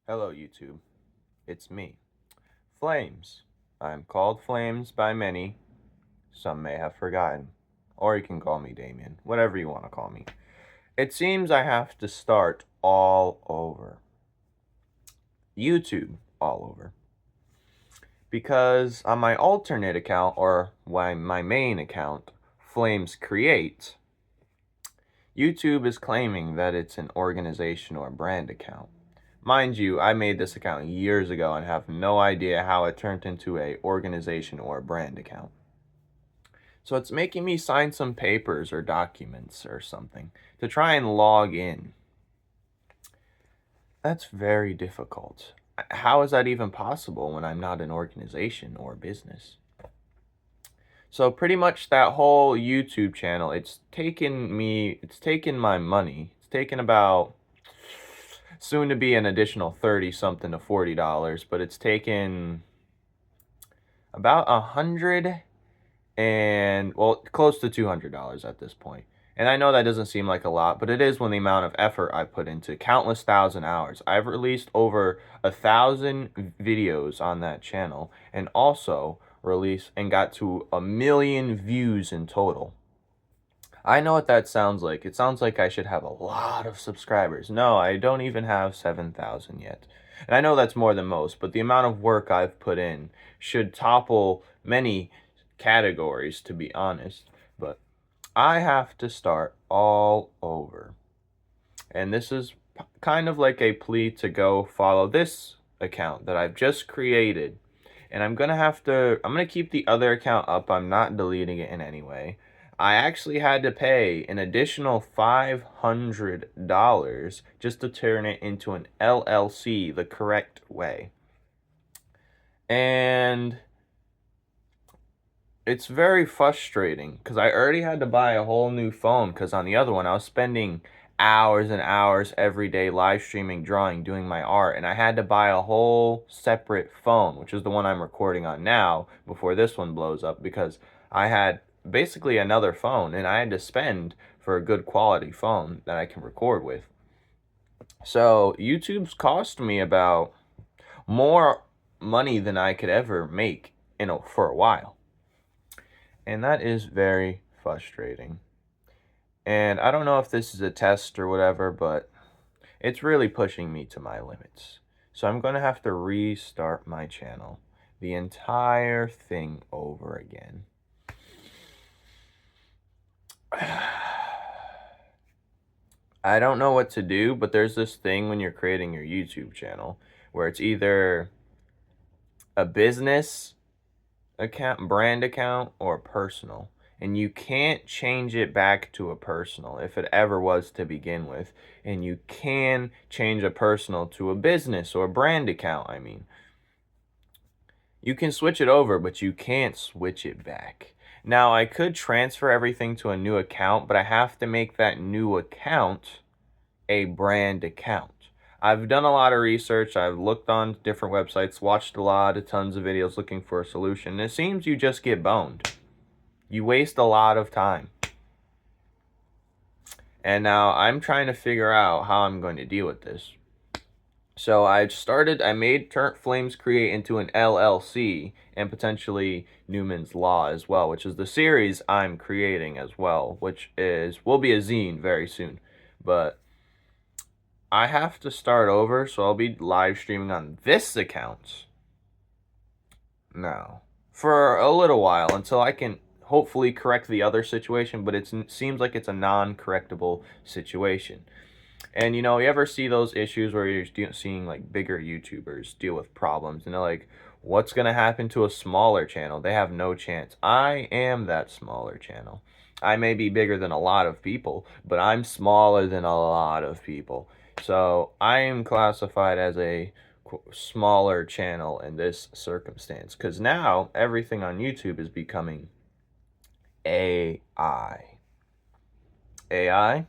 Hello, YouTube. It's me, Flames. I'm called Flames by many. Some may have forgotten. Or you can call me Damien, whatever you want to call me. It seems I have to start all over. YouTube all over. Because on my alternate account, or my main account, Flames Create, YouTube is claiming that it's an organization or brand account. Mind you, I made this account years ago and have no idea how it turned into a organization or a brand account. So it's making me sign some papers or documents or something to try and log in. That's very difficult. How is that even possible when I'm not an organization or business? So pretty much that whole YouTube channel, it's taken my money. It's taken about soon to be an additional 30 something to $40, but it's taken about close to $200 at this point. And I know that doesn't seem like a lot, but it is when the amount of effort I put into countless thousand hours. I've released over 1,000 videos on that channel, and also released and got to 1 million views in total. I know what that sounds like. It sounds like I should have a lot of subscribers. No, I don't even have 7,000 yet. And I know that's more than most, but the amount of work I've put in should topple many categories, to be honest. But I have to start all over. And this is kind of like a plea to go follow this account that I've just created. And I'm going to keep the other account up. I'm not deleting it in any way. I actually had to pay an additional $500 just to turn it into an LLC the correct way. And it's very frustrating because I already had to buy a whole new phone because on the other one I was spending hours and hours every day live streaming, drawing, doing my art, and I had to buy a whole separate phone, which is the one I'm recording on now before this one blows up, because I had basically another phone and I had to spend for a good quality phone that I can record with. So YouTube's cost me about more money than I could ever make, for a while. And that is very frustrating. And I don't know if this is a test or whatever, but it's really pushing me to my limits. So I'm going to have to restart my channel, the entire thing over again. I don't know what to do, but there's this thing when you're creating your YouTube channel where it's either a business account, brand account, or personal. And you can't change it back to a personal if it ever was to begin with. And you can change a personal to a business or brand account, I mean. You can switch it over, but you can't switch it back. Now, I could transfer everything to a new account, but I have to make that new account a brand account. I've done a lot of research. I've looked on different websites, watched tons of videos looking for a solution. And it seems you just get boned. You waste a lot of time. And now I'm trying to figure out how I'm going to deal with this. So I made Turnt Flames Create into an LLC and potentially Newman's Law as well, which is the series I'm creating as well, which will be a zine very soon. But I have to start over, so I'll be live streaming on this account now for a little while until I can hopefully correct the other situation, but it seems like it's a non-correctable situation. And you ever see those issues where you're seeing like bigger YouTubers deal with problems and they're like, what's going to happen to a smaller channel? They have no chance. I am that smaller channel. I may be bigger than a lot of people, but I'm smaller than a lot of people. So I am classified as a smaller channel in this circumstance, because now everything on YouTube is becoming AI. AI?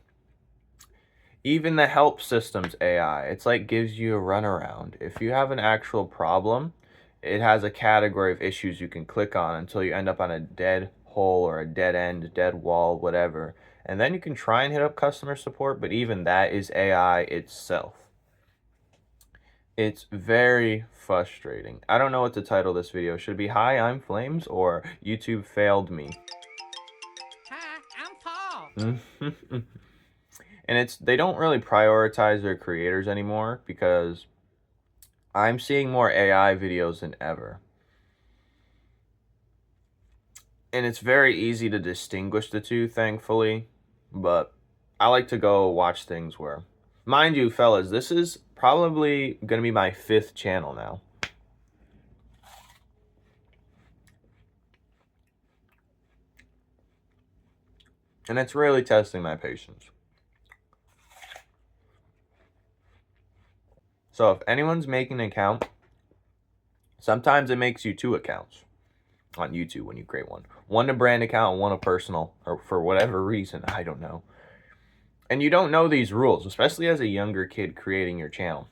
Even the help system's AI. It's like gives you a runaround. If you have an actual problem, it has a category of issues you can click on until you end up on a dead hole or a dead end, dead wall, whatever. And then you can try and hit up customer support, but even that is AI itself. It's very frustrating. I don't know what to title this video. Should it be Hi, I'm Flames or YouTube failed me? Hi, I'm Paul. And they don't really prioritize their creators anymore because I'm seeing more AI videos than ever. And it's very easy to distinguish the two, thankfully. But I like to go watch things where, mind you, fellas, this is probably going to be my 5th channel now. And it's really testing my patience. So if anyone's making an account, sometimes it makes you 2 accounts on YouTube when you create one. One a brand account, one a personal, or for whatever reason, I don't know. And you don't know these rules, especially as a younger kid creating your channel.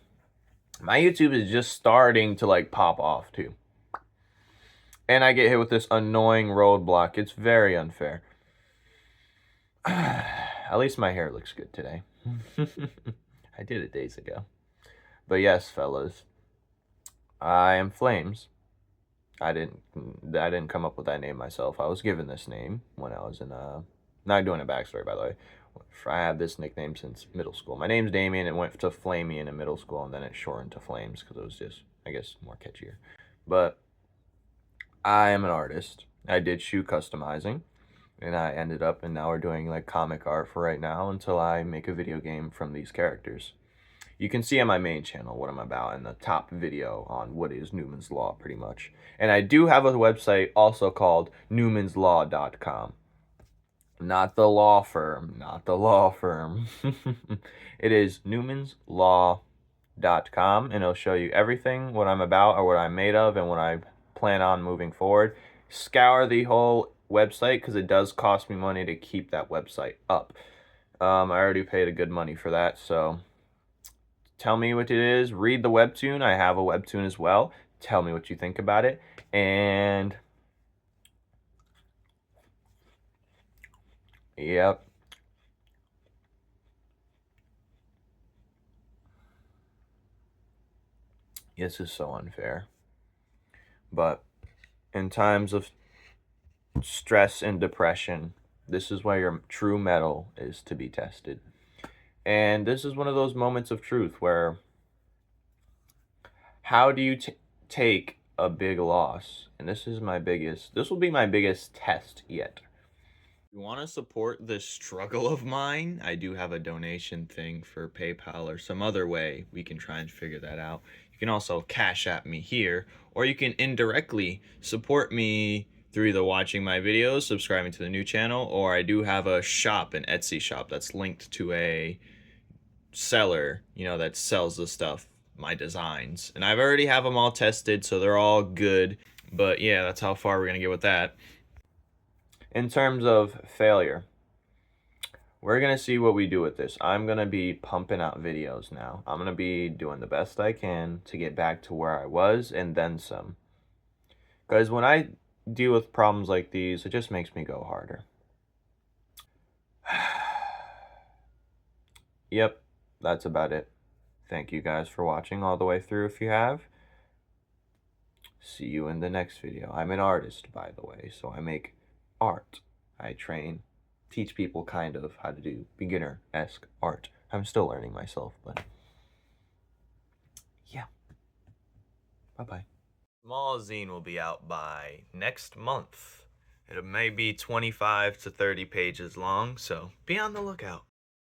My YouTube is just starting to like pop off too. And I get hit with this annoying roadblock. It's very unfair. At least my hair looks good today. I did it days ago. But yes, fellas, I am Flames. I didn't come up with that name myself. I was given this name when I was in not doing a backstory, by the way. I have this nickname since middle school. My name's Damien. It went to Flamey in middle school, and then it shortened to Flames because it was just, I guess, more catchier. But I am an artist. I did shoe customizing, and I ended up, and now we're doing like comic art for right now until I make a video game from these characters. You can see on my main channel what I'm about in the top video on what is Newman's Law, pretty much. And I do have a website also called newmanslaw.com. Not the law firm, not the law firm. It is newmanslaw.com, and it'll show you everything, what I'm about or what I'm made of and what I plan on moving forward. Scour the whole website because it does cost me money to keep that website up. I already paid a good money for that, so tell me what it is. Read the webtoon. I have a webtoon as well. Tell me what you think about it. And yep. This is so unfair. But in times of stress and depression, this is why your true metal is to be tested. And this is one of those moments of truth where how do you take a big loss? And this will be my biggest test yet. If you want to support this struggle of mine, I do have a donation thing for PayPal or some other way we can try and figure that out. You can also cash at me here, or you can indirectly support me through either watching my videos, subscribing to the new channel, or I do have a shop, an Etsy shop that's linked to a seller, that sells the stuff, my designs. And I've already have them all tested, so they're all good. But yeah, that's how far we're going to get with that. In terms of failure, we're going to see what we do with this. I'm going to be pumping out videos now. I'm going to be doing the best I can to get back to where I was and then some. Because when I deal with problems like these, it just makes me go harder. Yep, that's about it. Thank you guys for watching all the way through if you have. See you in the next video. I'm an artist, by the way, so I make art. I teach people kind of how to do beginner-esque art. I'm still learning myself, but yeah. Bye-bye. Small zine will be out by next month. It may be 25 to 30 pages long, so be on the lookout.